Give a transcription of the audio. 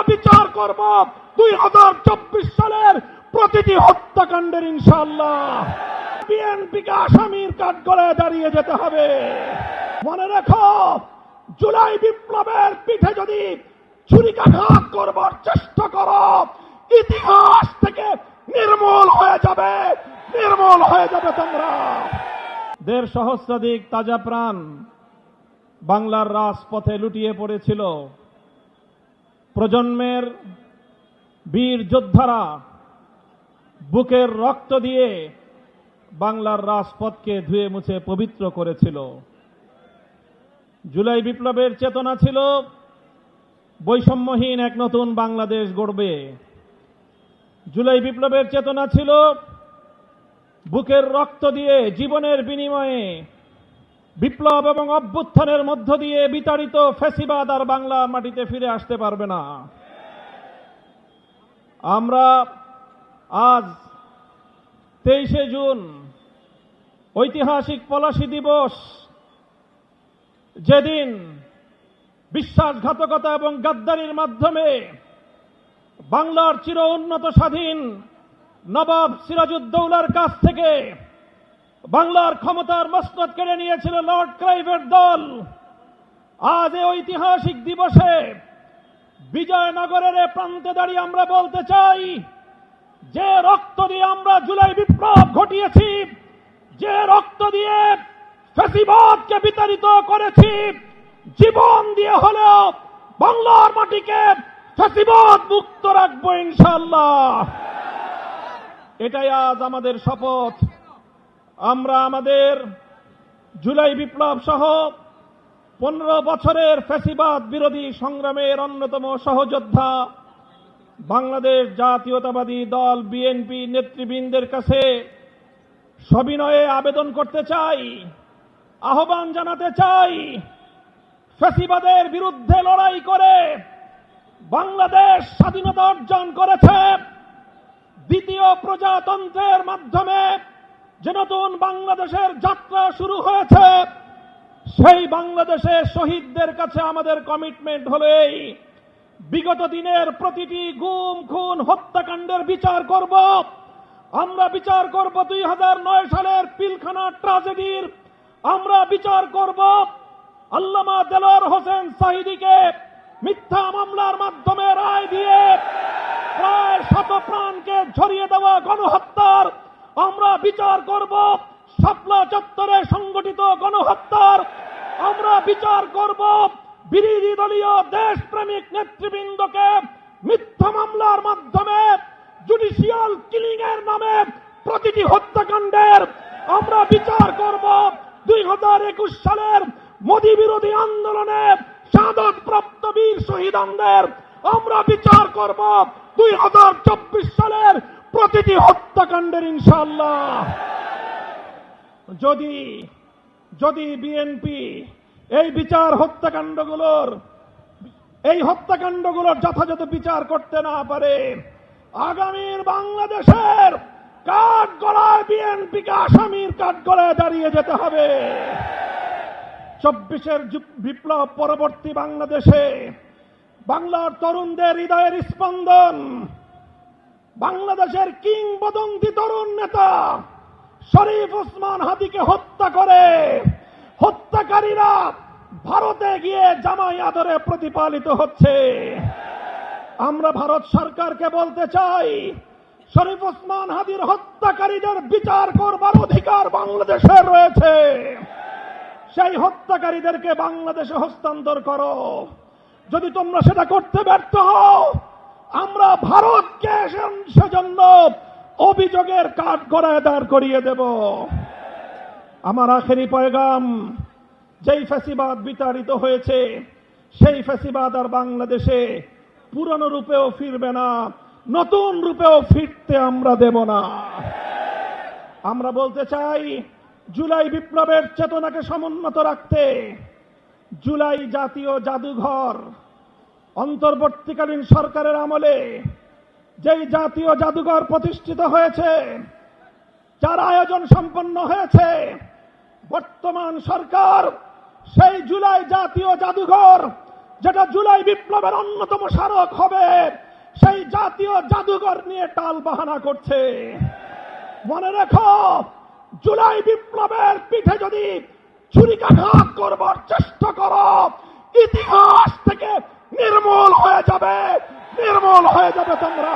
বিচার করব 2024 সালের প্রতিটি হত্যাকাণ্ডের ইনশাআল্লাহ। বিএনপিকে আসামির কাঠগড়ায় দাঁড়িয়ে যেতে হবে। মনে রেখো, জুলাই বিপ্লবের পিঠে যদি ছুরিকাঘাত করবার চেষ্টা করো, ইতিহাস থেকে নির্মূল হয়ে যাবে তোমরা। 1.5 সহস্রাধিক তাজা প্রাণ বাংলার রাজপথে লুটিয়ে পড়েছিল। প্রজন্মের বীর যোদ্ধারা বুকের রক্ত দিয়ে বাংলার রাজপথকে ধুয়ে মুছে পবিত্র করেছিল। জুলাই বিপ্লবের চেতনা ছিল বৈষম্যহীন এক নতুন বাংলাদেশ গড়বে। জুলাই বিপ্লবের চেতনা ছিল বুকের রক্ত দিয়ে জীবনের বিনিময়ে বিপ্লব এবং অভ্যুত্থানের মধ্য দিয়ে বিতাড়িত ফ্যাসিবাদ আর বাংলা মাটিতে ফিরে আসতে পারবে না। আমরা আজ 23শে জুন ঐতিহাসিক পলাশী দিবস, যেদিন বিশ্বাসঘাতকতা এবং গাদ্দারির মাধ্যমে বাংলার চির উন্নত স্বাধীন নবাব সিরাজউদ্দৌলার কাছ থেকে বাংলার ক্ষমতার মসনদ কেড়ে নিয়েছিল লর্ড ক্লাইভের দল। আজ এই ঐতিহাসিক দিবসে বিজয়নগরের প্রান্তে দাঁড়িয়ে আমরা বলতে চাই, যে রক্ত দিয়ে আমরা জুলাই বিপ্লব ঘটিয়েছি, যে রক্ত দিয়ে ফ্যাসিবাদকে বিতাড়িত করেছি, জীবন দিয়ে হলেও বাংলার মাটিকে ফ্যাসিবাদ মুক্ত রাখবো ইনশাআল্লাহ। এটাই আজ আমাদের শপথ। আমরা আমাদের জুলাই বিপ্লব সহ 15 বছরের ফ্যাসিবাদ বিরোধী সংগ্রামের অন্যতম সহযোদ্ধা বাংলাদেশ জাতীয়তাবাদী দল বিএনপি নেতৃবৃন্দের কাছে সবিনয়ে আবেদন করতে চাই, আহ্বান জানাতে চাই, ফ্যাসিবাদের বিরুদ্ধে লড়াই করে বাংলাদেশ স্বাধীনতা অর্জন করেছে। দ্বিতীয় প্রজাতন্ত্রের মাধ্যমে যে নতুন বাংলাদেশের যাত্রা শুরু হয়েছে, সেই বাংলাদেশের শহীদদের কাছে আমাদের কমিটমেন্ট হলো এই, বিগত দিনের প্রতিটি গুম খুন হত্যাকাণ্ডের বিচার করব। আমরা বিচার করব 2009 সালের পিলখানা ট্র্যাজেডির। আমরা বিচার করব আল্লামা দেলোয়ার হোসেন সাঈদীকে মিথ্যা মামলার মাধ্যমে রায় দিয়ে প্রায় 100 প্রাণকে ঝরিয়ে দেওয়া গণহত্যার। আমরা বিচার করব শাপলা চত্বরে সংগঠিত গণহত্যার। আমরা বিচার করব বিরোধী দলীয় দেশপ্রেমিক নেতৃবৃন্দকে মিথ্যা মামলার মাধ্যমে জুডিশিয়াল কিলিং এর নামে প্রতিটি হত্যাকাণ্ডের। আমরা বিচার করব 2021 সালের মোদী বিরোধী আন্দোলনে শাহাদত প্রাপ্ত বীর শহীদদের। আমরা বিচার করব 2024 সালের প্রতিটি হত্যাকাণ্ডের ইনশাআল্লাহ। যদি বিএনপি এই হত্যাকাণ্ডগুলোর যথাযথ বিচার করতে না পারে, আগামীর বাংলাদেশের কাঠগড়ায় বিএনপিকে আসামির কাঠগড়ায় দাঁড়িয়ে যেতে হবে। 24-এর বিপ্লব পরবর্তী বাংলাদেশে বাংলার তরুণদের হৃদয়ের স্পন্দন, বাংলাদেশের কিংবদন্তি তরুণ নেতা শরীফ ওসমান হাদিকে হত্যা করে হত্যাকারীরা ভারতে গিয়ে জামাই আদরে প্রতিপালিত হচ্ছে। আমরা ভারত সরকারকে বলতে চাই, শরীফ ওসমান হাদির হত্যাকারীদের বিচার করবার অধিকার বাংলাদেশের রয়েছে। সেই হত্যাকারীদেরকে বাংলাদেশে হস্তান্তর করো। যদি তোমরা সেটা করতে ব্যর্থ হও, আমরা ভারতকে সেজন্য অভিযোগের কাঠগড়ায় দাঁড় করিয়ে দেব। আমার আখেরি পয়গাম, যেই ফ্যাসিবাদ বিতাড়িত হয়েছে, সেই ফ্যাসিবাদ আর বাংলাদেশে পুরনো রূপেও ফিরবে না, নতুন রূপেও ফিরতে আমরা দেব না। আমরা বলতে চাই, জুলাই বিপ্লবের চেতনাকে সমুন্নত রাখতে জুলাই জাতীয় জাদুঘর, অন্তর্বর্তীকালীন সরকারের আমলে যেই জাতীয় জাদুঘর প্রতিষ্ঠিত হয়েছে, যার আয়োজন সম্পন্ন হয়েছে, বর্তমান সরকার সেই জুলাই জাতীয় জাদুঘর যেটা জুলাই বিপ্লবের অন্যতম স্মারক হবে, সেই জাতীয় জাদুঘর নিয়ে টাল বাহানা করছে। মনে রেখো, জুলাই বিপ্লবের পিঠে যদি ছুরিকাঘাত করবার চেষ্টা করো, ইতিহাস থেকে নির্মূল হয়ে যাবে তোমরা।